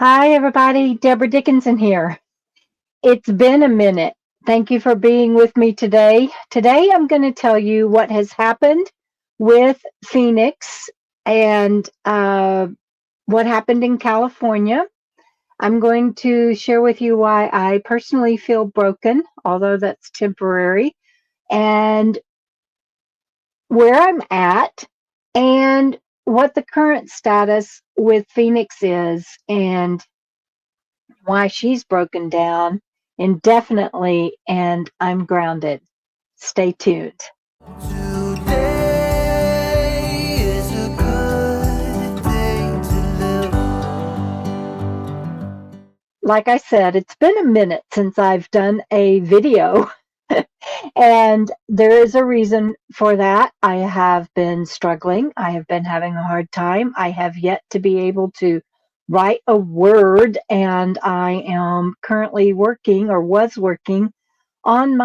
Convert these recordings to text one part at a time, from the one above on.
Hi, everybody. Debra Dickinson here. It's been a minute. Thank you for being with me today. Today, I'm going to tell you what has happened with Phoenyx and what happened in California. I'm going to share with you why I personally feel broken, although that's temporary, and where I'm at, and what the current status with Phoenyx is, and why she's broken down indefinitely and I'm grounded. Stay tuned. Today is a good day to live. Like I said, it's been a minute since I've done a video, and there is a reason for that. I have been struggling. I have been having a hard time. I have yet to be able to write a word, and I am currently working, or was working, on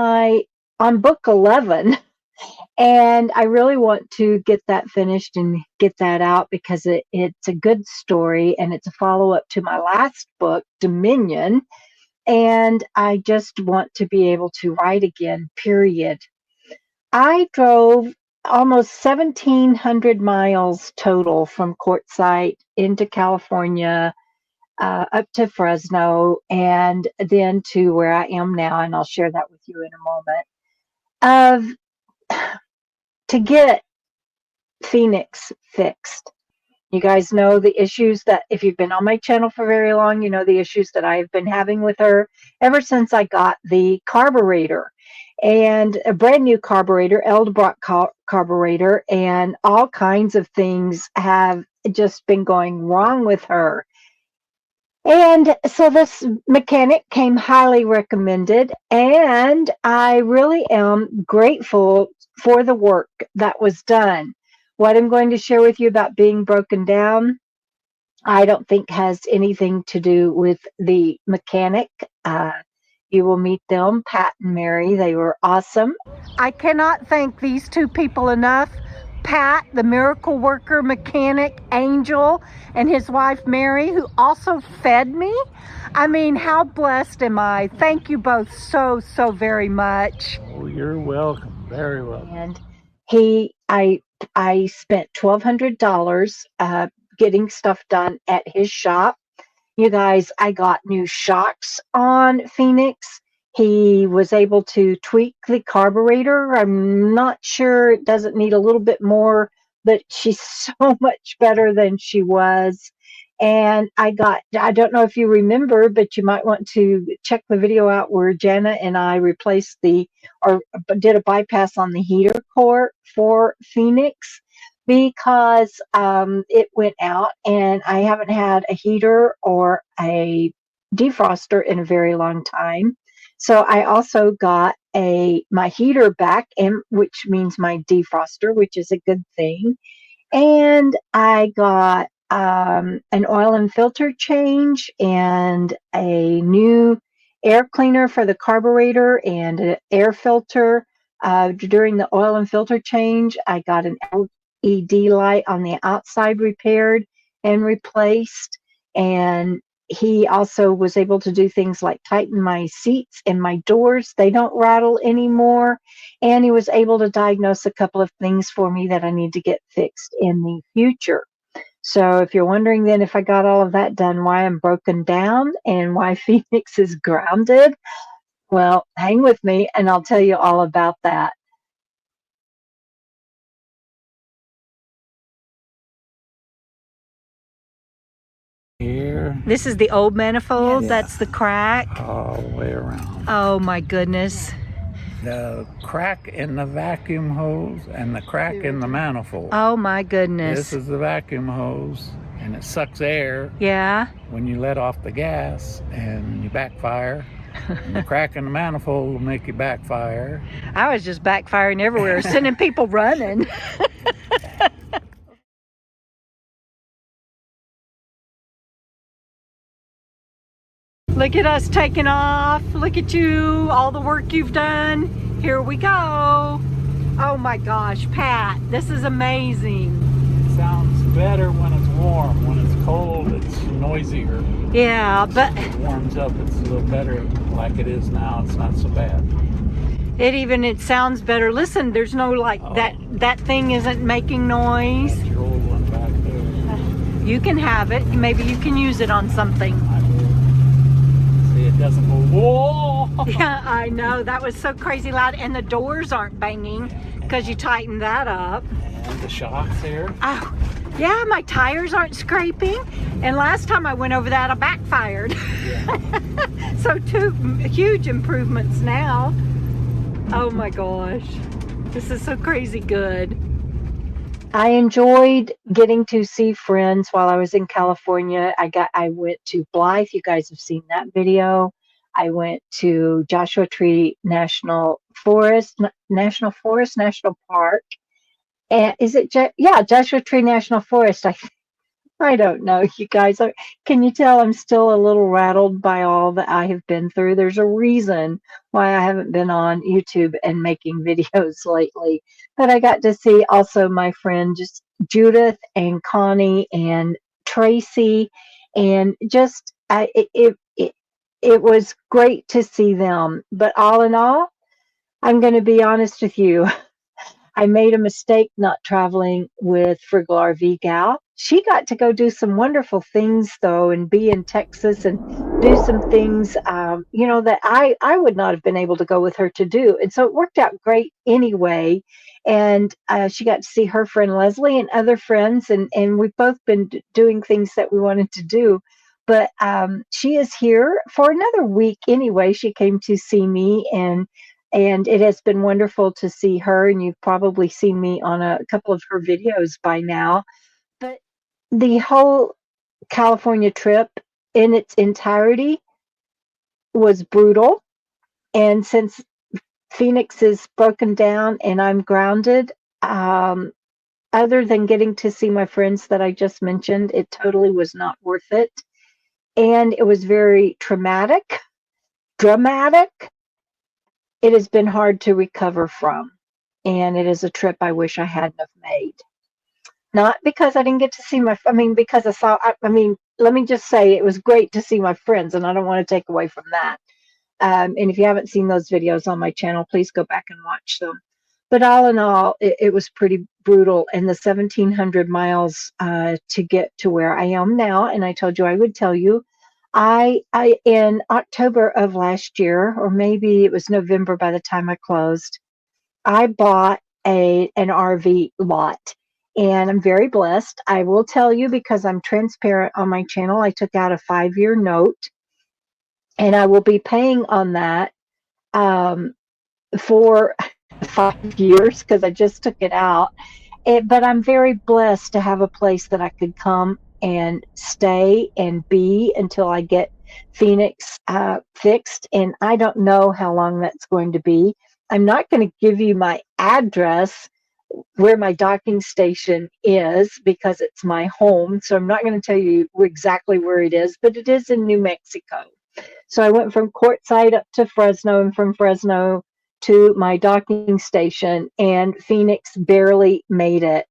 book 11. And I really want to get that finished and get that out because it's a good story, and it's a follow-up to my last book, Dominion. And I just want to be able to write again, period. I drove almost 1,700 miles total from Quartzsite into California, up to Fresno, and then to where I am now, and I'll share that with you in a moment, to get Phoenyx fixed. You guys know the issues that, if you've been on my channel for very long, you know the issues that I've been having with her ever since I got the carburetor, and a brand new carburetor, Eldebrock carburetor, and all kinds of things have just been going wrong with her. And so this mechanic came highly recommended, and I really am grateful for the work that was done. What I'm going to share with you about being broken down, I don't think has anything to do with the mechanic. You will meet them, Pat and Mary. They were awesome. I cannot thank these two people enough. Pat, the miracle worker, mechanic, angel, and his wife, Mary, who also fed me. I mean, how blessed am I? Thank you both so, so very much. Oh, you're welcome. Very welcome. And I spent $1,200 getting stuff done at his shop. You guys, I got new shocks on Phoenyx. He was able to tweak the carburetor. I'm not sure, it doesn't need a little bit more, but she's so much better than she was. And I don't know if you remember, but you might want to check the video out where Jana and I replaced or did a bypass on the heater core for Phoenyx, because it went out, and I haven't had a heater or a defroster in a very long time. So I also got my heater back, and which means my defroster, which is a good thing. And I got an oil and filter change, and a new air cleaner for the carburetor, and an air filter. During the oil and filter change, I got an LED light on the outside repaired and replaced. And he also was able to do things like tighten my seats and my doors. They don't rattle anymore. And he was able to diagnose a couple of things for me that I need to get fixed in the future. So if you're wondering then, if I got all of that done, why I'm broken down and why Phoenyx is grounded, well, hang with me and I'll tell you all about that. Here, This is the old manifold. Yeah. That's the crack. all the way around. Oh my goodness. The crack in the vacuum hose and the crack in the manifold. Oh my goodness. This is the vacuum hose, and it sucks air Yeah. when you let off the gas and you backfire. And the crack in the manifold will make you backfire. I was just backfiring everywhere, sending people running. Look at us taking off. Look at you, all the work you've done. Here we go. Oh my gosh, Pat, this is amazing. It sounds better when it's warm. When it's cold, it's noisier. Yeah, but When it warms up, it's a little better. Like it is now, it's not so bad. it sounds better. Listen, there's no like that thing isn't making noise. That's your old one back there. You can have it. Maybe you can use it on something. I will. See, it doesn't go, whoa! Yeah, I know. That was so crazy loud. And the doors aren't banging because you tightened that up. And the shocks here. Oh, yeah, my tires aren't scraping. And last time I went over that, I backfired. Yeah. So 2 huge improvements now. Oh my gosh. This is so crazy good. I enjoyed getting to see friends while I was in California. I went to Blythe. You guys have seen that video. I went to Joshua Tree National Park. And is it Joshua Tree National Forest? I don't know, you guys. Can you tell I'm still a little rattled by all that I have been through? There's a reason why I haven't been on YouTube and making videos lately. But I got to see also my friends Judith and Connie and Tracy, and just it was great to see them. But all in all, I'm going to be honest with you. I made a mistake not traveling with Frugal RV Gal. She got to go do some wonderful things, though, and be in Texas and do some things, that I would not have been able to go with her to do. And so it worked out great anyway. And she got to see her friend Leslie and other friends, and we've both been doing things that we wanted to do. But she is here for another week anyway. She came to see me, and it has been wonderful to see her, and you've probably seen me on a couple of her videos by now. But the whole California trip in its entirety was brutal. And since Phoenix is broken down and I'm grounded, other than getting to see my friends that I just mentioned, it totally was not worth it. And it was very dramatic. It has been hard to recover from, and it is a trip I wish I hadn't have made. Not because I didn't get to see because let me just say it was great to see my friends, and I don't want to take away from that. And if you haven't seen those videos on my channel, please go back and watch them. But all in all, it was pretty brutal, and the 1,700 miles to get to where I am now, and I told you I would tell you, I in October of last year, or maybe it was November by the time I closed, I bought an RV lot, and I'm very blessed. I will tell you, because I'm transparent on my channel, I took out a 5-year note, and I will be paying on that for 5 years because I just took it out. But I'm very blessed to have a place that I could come and stay and be until I get Phoenix fixed. And I don't know how long that's going to be. I'm not going to give you my address where my docking station is because it's my home. So I'm not going to tell you exactly where it is, but it is in New Mexico. So I went from Quartzsite up to Fresno, and from Fresno to my docking station, and Phoenix barely made it.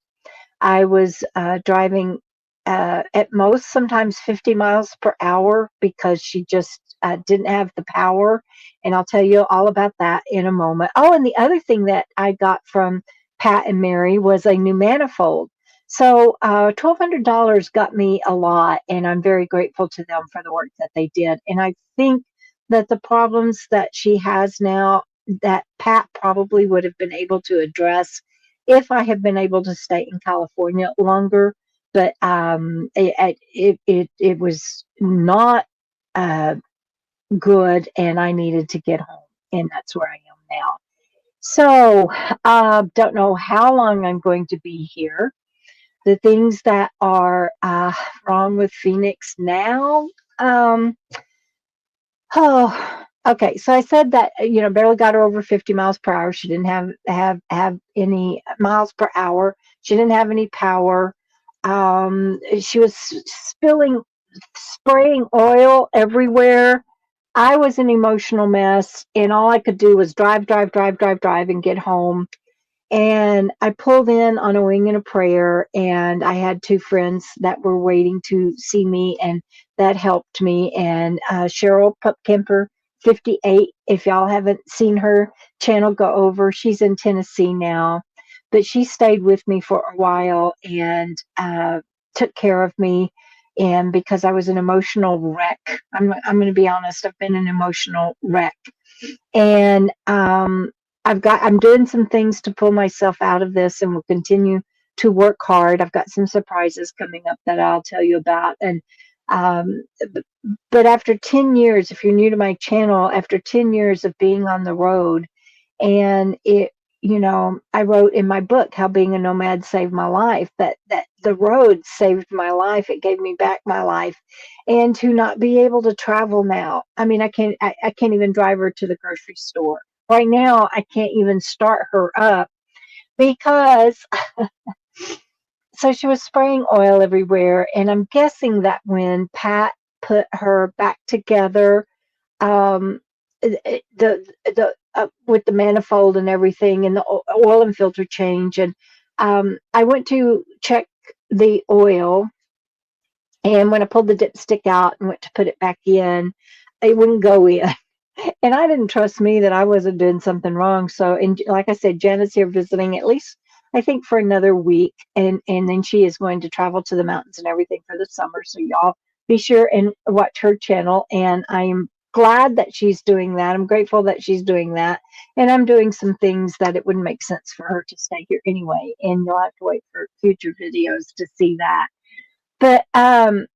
I was driving at most sometimes 50 miles per hour because she just didn't have the power. And I'll tell you all about that in a moment. Oh, and the other thing that I got from Pat and Mary was a new manifold. So $1,200 got me a lot, and I'm very grateful to them for the work that they did. And I think that the problems that she has now, that Pat probably would have been able to address if I had been able to stay in California longer. But it was not good, and I needed to get home, and that's where I am now. So don't know how long I'm going to be here. The things that are wrong with Phoenix now. Okay. So I said that barely got her over 50 miles per hour. She didn't have any miles per hour. She didn't have any power. She was spraying oil everywhere. I was an emotional mess, and all I could do was drive, and get home. And I pulled in on a wing and a prayer, and I had two friends that were waiting to see me, and that helped me. And Cheryl Pupkemper, 58, if y'all haven't seen her channel, go over. She's in Tennessee now, but she stayed with me for a while and took care of me. And because I was an emotional wreck, I'm going to be honest, I've been an emotional wreck. And I'm doing some things to pull myself out of this, and will continue to work hard. I've got some surprises coming up that I'll tell you about. And um, but after 10 years, if you're new to my channel, after 10 years of being on the road, and I wrote in my book how being a nomad saved my life, that the road saved my life. It gave me back my life. And to not be able to travel now. I mean, I can't even drive her to the grocery store. Right now, I can't even start her up because so she was spraying oil everywhere. And I'm guessing that when Pat put her back together, um, the with the manifold and everything, and the oil and filter change, and I went to check the oil, and when I pulled the dipstick out and went to put it back in, it wouldn't go in. And I didn't trust me that I wasn't doing something wrong. So, and like I said, Janet's here visiting at least, I think, for another week. And then she is going to travel to the mountains and everything for the summer. So y'all be sure and watch her channel. And I'm glad that she's doing that. I'm grateful that she's doing that. And I'm doing some things that it wouldn't make sense for her to stay here anyway. And you'll have to wait for future videos to see that. But and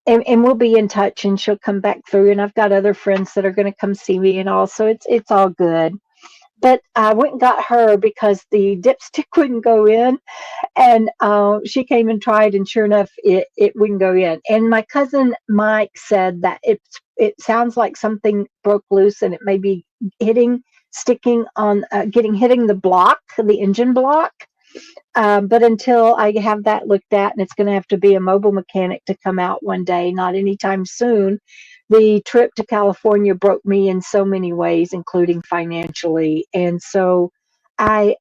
we'll be in touch, and she'll come back through, and I've got other friends that are going to come see me, and all, so it's all good. But I went and got her because the dipstick wouldn't go in, and she came and tried, and sure enough, it wouldn't go in. And my cousin Mike said that it sounds like something broke loose, and it may be sticking on, hitting the engine block. But until I have that looked at, and it's going to have to be a mobile mechanic to come out one day, not anytime soon. The trip to California broke me in so many ways, including financially, and so I,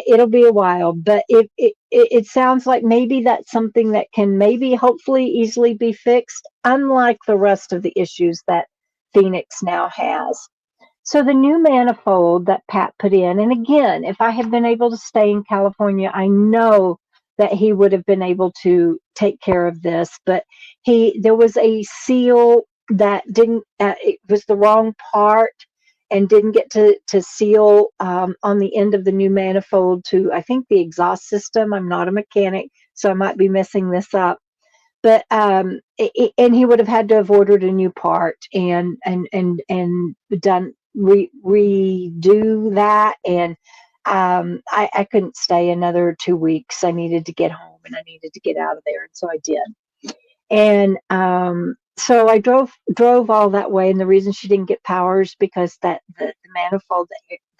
it'll be a while. But it sounds like maybe that's something that can maybe hopefully easily be fixed, unlike the rest of the issues that Phoenyx now has. So the new manifold that Pat put in, and again, if I had been able to stay in California, I know that he would have been able to take care of this. But there was a seal that didn't, it was the wrong part, and didn't get to seal on the end of the new manifold to, I think, the exhaust system. I'm not a mechanic, so I might be messing this up. But and he would have had to have ordered a new part and done redo that. And I couldn't stay another 2 weeks. I needed to get home, and I needed to get out of there, and so I did. And so I drove all that way, and the reason she didn't get power is because that the manifold,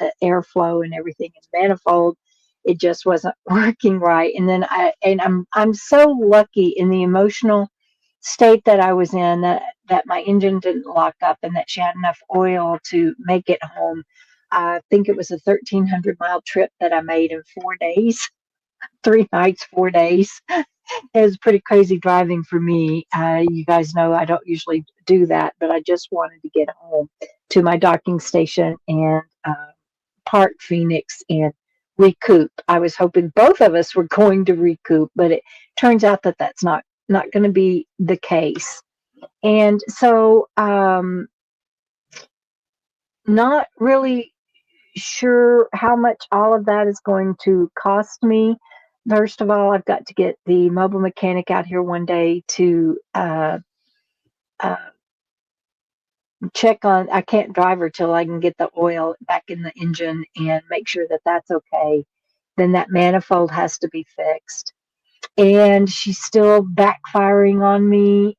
the airflow and everything in the manifold, it just wasn't working right. And then I'm so lucky in the emotional state that I was in, that my engine didn't lock up, and that she had enough oil to make it home. I think it was a 1,300-mile trip that I made in 4 days, 3 nights, 4 days. It was pretty crazy driving for me. You guys know I don't usually do that, but I just wanted to get home to my docking station and park Phoenyx and recoup. I was hoping both of us were going to recoup, but it turns out that that's not going to be the case. And so, not really sure how much all of that is going to cost me. First of all, I've got to get the mobile mechanic out here one day to check on. I can't drive her till I can get the oil back in the engine and make sure that that's okay. Then that manifold has to be fixed. And she's still backfiring on me.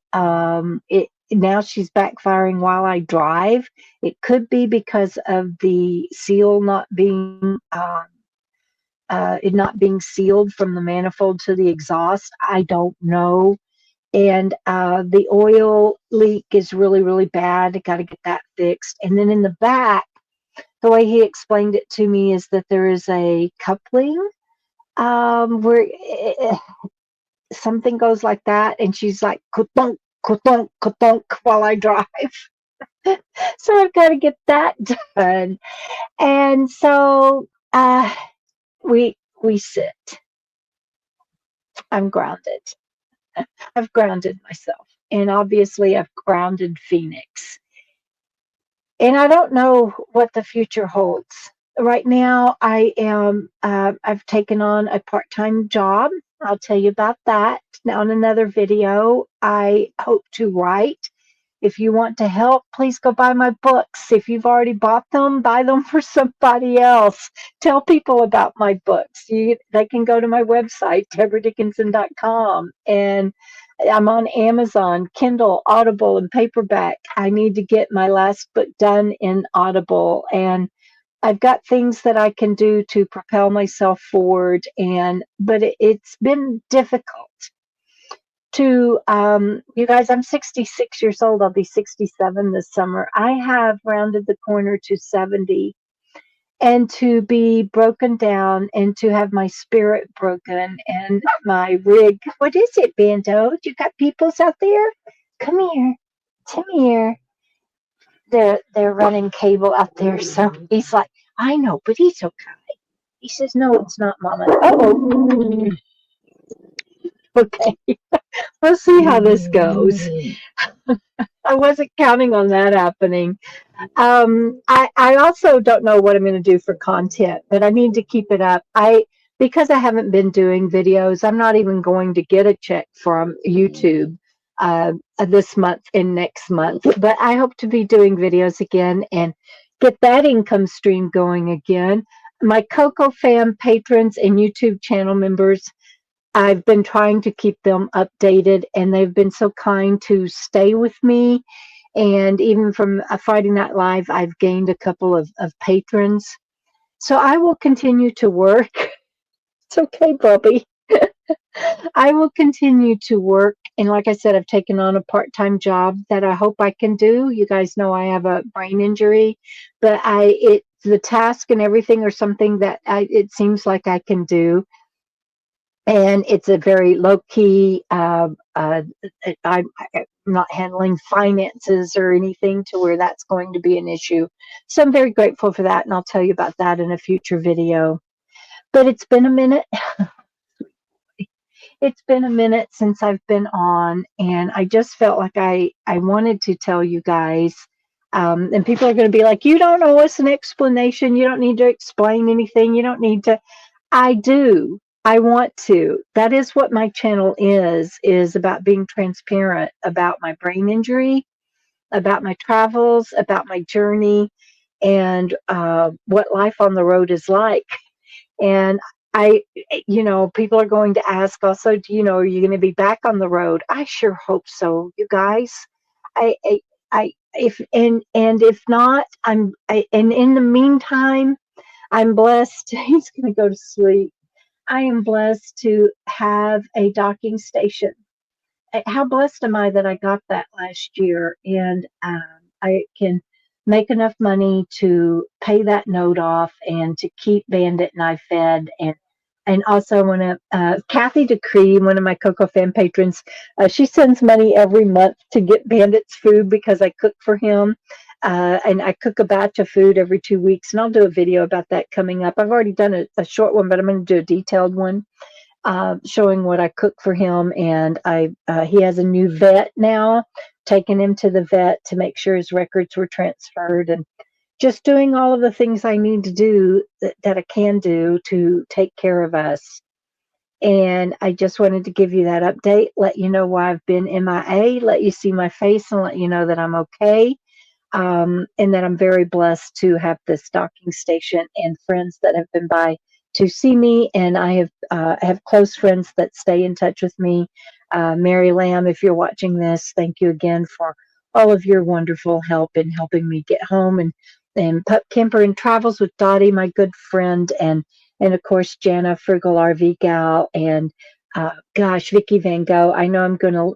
Now she's backfiring while I drive. It could be because of the seal not being it not being sealed from the manifold to the exhaust. I don't know. And the oil leak is really, really bad. I got to get that fixed. And then in the back, the way he explained it to me is that there is a coupling where something goes like that, and she's like, "Kutunk, kutunk, kutunk," while I drive. So I've got to get that done. And so we sit. I'm grounded. I've grounded myself. And obviously I've grounded Phoenyx. And I don't know what the future holds. Right now I am I've taken on a part-time job. I'll tell you about that now in another video. I hope to write. If you want to help, please go buy my books. If you've already bought them, buy them for somebody else. Tell people about my books. They can go to my website, debradickinson.com, and I'm on Amazon, Kindle, Audible, and paperback. I need to get my last book done in Audible, and I've got things that I can do to propel myself forward, but it's been difficult to you guys. I'm 66 years old. I'll be 67 this summer. I have rounded the corner to 70, and to be broken down and to have my spirit broken and my rig. What is it, Bando? You got peoples out there? Come here. Come here. They're running cable out there. So he's like, I know, but he's okay. He says, no, it's not, Mama. Oh, okay. We'll see how this goes. I wasn't counting on that happening. I also don't know what I'm going to do for content, but I need to keep it up. Because I haven't been doing videos, I'm not even going to get a check from YouTube this month and next month. But I hope to be doing videos again and get that income stream going again. My Coco Fam patrons and YouTube channel members, I've been trying to keep them updated, and they've been so kind to stay with me. And even from Friday Night Live, I've gained a couple of patrons. So I will continue to work. It's okay, Bobby. I will continue to work. And like I said, I've taken on a part-time job that I hope I can do. You guys know I have a brain injury, but the task and everything are something that it seems like I can do. And it's a very low key. I'm not handling finances or anything to where that's going to be an issue. So I'm very grateful for that, and I'll tell you about that in a future video. But it's been a minute. It's been a minute since I've been on, and I just felt like I wanted to tell you guys. And people are going to be like, you don't owe us an explanation. You don't need to explain anything. You don't need to. I do. I want to. That is what my channel is about being transparent about my brain injury, about my travels, about my journey, and what life on the road is like. And people are going to ask also, are you going to be back on the road? I sure hope so, you guys. If not, and in the meantime, I'm blessed. He's going to go to sleep. I am blessed to have a docking station. How blessed am I that I got that last year, and I can make enough money to pay that note off and to keep Bandit and I fed. And also I want to, Kathy Decree, one of my Coco Fan patrons, she sends money every month to get Bandit's food because I cook for him. And I cook a batch of food every 2 weeks, and I'll do a video about that coming up. I've already done a short one, but I'm going to do a detailed one showing what I cook for him. And he has a new vet now, taking him to the vet to make sure his records were transferred, and just doing all of the things I need to do that I can do to take care of us. And I just wanted to give you that update, let you know why I've been MIA, let you see my face, and let you know that I'm okay. And that I'm very blessed to have this docking station and friends that have been by to see me. And I have close friends that stay in touch with me. Mary Lamb, if you're watching this, thank you again for all of your wonderful help in helping me get home. And Pup Kemper and Travels with Dottie, my good friend, and of course Jana Frugal RV Gal, and gosh, Vicky Van Gogh. I know I'm going to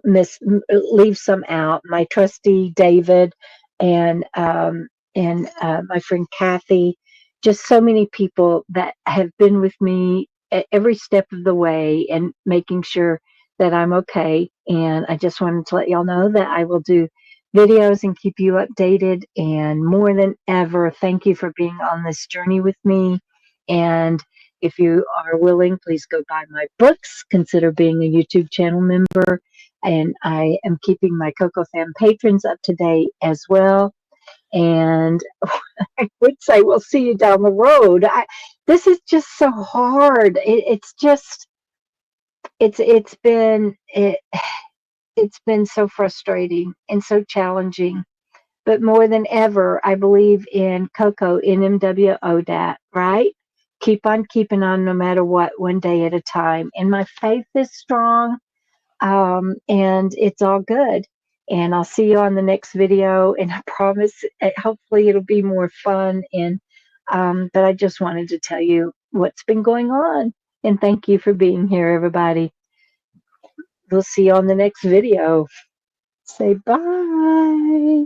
leave some out. My trustee David, and my friend Kathy, just so many people that have been with me at every step of the way and making sure that I'm okay. And I just wanted to let y'all know that I will do videos and keep you updated. And more than ever, thank you for being on this journey with me. And if you are willing, please go buy my books. Consider being a YouTube channel member. And I am keeping my Coco Fan patrons up to date as well. And I would say we'll see you down the road. This is just so hard. It's just it's been so frustrating and so challenging. But more than ever, I believe in Coco, NMWO, right? Keep on keeping on no matter what, one day at a time. And my faith is strong, and it's all good. And I'll see you on the next video. And I promise, hopefully, it'll be more fun. And but I just wanted to tell you what's been going on. And thank you for being here, everybody. We'll see you on the next video. Say bye.